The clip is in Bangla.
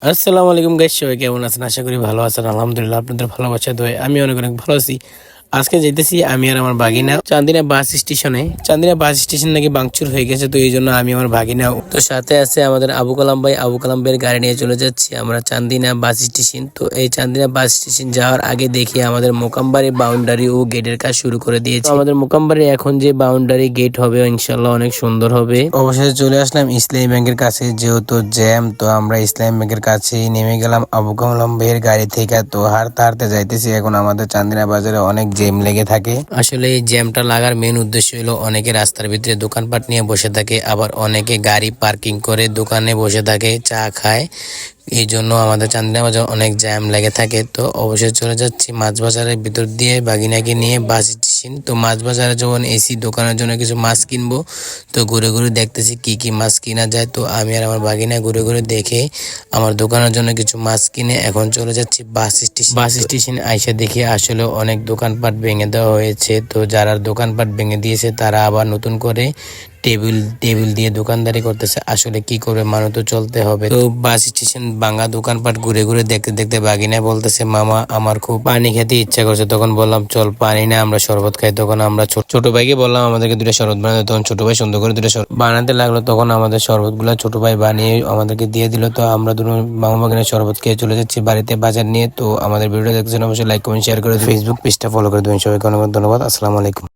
আসসালামু আলাইকুম গাইস, সবাই কেমন আছেন? আশা করি ভালো আছেন। আলহামদুলিল্লাহ, আপনাদের ভালোবাসা দোয়ায় আমি অনেক অনেক ভালো আছি। আজকে যাইতেছি আমি আর আমার ভাগিনা চান্দিনা বাস স্টেশনে। চান্দিনা বাস স্টেশন নাকি ভাঙচুর হয়ে গেছে, তো এই জন্য আমি আমার ভাগিনা তো সাথে আছে আমাদের আবু কালাম ভাই। আবু কালাম ভাইয়ের গাড়ি নিয়ে চলে যাচ্ছি আমরা চান্দিনা বাস স্টেশন। তো এই চান্দিনা বাস স্টেশন যাওয়ার আগে দেখি আমাদের মোকামবাড়ি বাউন্ডারি ও গেটের কাজ শুরু করে দিয়েছে। আমাদের মোকামবাড়ি এখন যে বাউন্ডারি গেট হবে ইনশাল্লাহ অনেক সুন্দর হবে। অবশেষে চলে আসলাম ইসলামী ব্যাংকের কাছে, যেহেতু জ্যাম তো আমরা ইসলামী ব্যাংকের কাছেই নেমে গেলাম আবু কালাম ভাইয়ের গাড়ি থেকে। তো হাঁটতে হাঁটতে যাইতেছি। এখন আমাদের চান্দিনা বাজারে অনেক জ্যাম লেগে থাকে। আসলে এই জ্যামটা লাগার মেন উদ্দেশ্য হলো অনেকে রাস্তার ভিতরে দোকানপাট নিয়ে বসে থাকে, আবার অনেকে গাড়ি পার্কিং করে দোকানে বসে থাকে, চা খায়। এই জন্য আমাদের চান্দিনা বাজার অনেক জ্যাম লেগে থাকে। তো অবশ্যই চলে যাচ্ছি মাছ বাজারের ভিতর দিয়ে বাগিনাকে নিয়ে বাস স্টেশন। তো মাছ বাজারে যখন এসি দোকানের জন্য কিছু মাছ কিনবো, তো ঘুরে ঘুরে দেখতেছি কি কি মাছ কিনা যায়। তো আমি আর আমার বাগিনা ঘুরে ঘুরে দেখে আমার দোকানের জন্য কিছু মাছ কিনে এখন চলে যাচ্ছি বাস স্টেশন। বাস স্টেশন আইসা দেখি আসলে অনেক দোকানপাট ভেঙে দেওয়া হয়েছে। তো যারা দোকানপাট ভেঙে দিয়েছে তারা আবার নতুন করে টেবিল টেবিল দিয়ে দোকানদারি করতেছে। আসলে কি করবে, মানুষ তো চলতে হবে। তো বাস স্টেশন ভাঙা দোকানপাট ঘুরে ঘুরে দেখতে দেখতে বাগিনা বলতেছে, মামা আমার খুব পানি খেতে ইচ্ছা করছে। তখন বললাম চল পানি না আমরা শরবত খাই। তখন আমরা ছোট ভাইকে বললাম আমাদেরকে দুটো শরবত বানাতে। তখন ছোট ভাই সুন্দর করে দুটো শরবত বানাতে লাগলো। তখন আমাদের শরবত গুলা ছোট ভাই বানিয়ে আমাদেরকে দিয়ে দিল। তো আমরা দুটো মামা বাগিনা শরবত খেয়ে চলে যাচ্ছি বাড়িতে বাজার নিয়ে। তো আমাদের ভিডিও দেখতেছেন, অবশ্যই লাইক কমেন্ট শেয়ার করে ফেসবুক পেজটা ফলো করে দেবেন। সবাইকে অনেক ধন্যবাদ। আসসালামু আলাইকুম।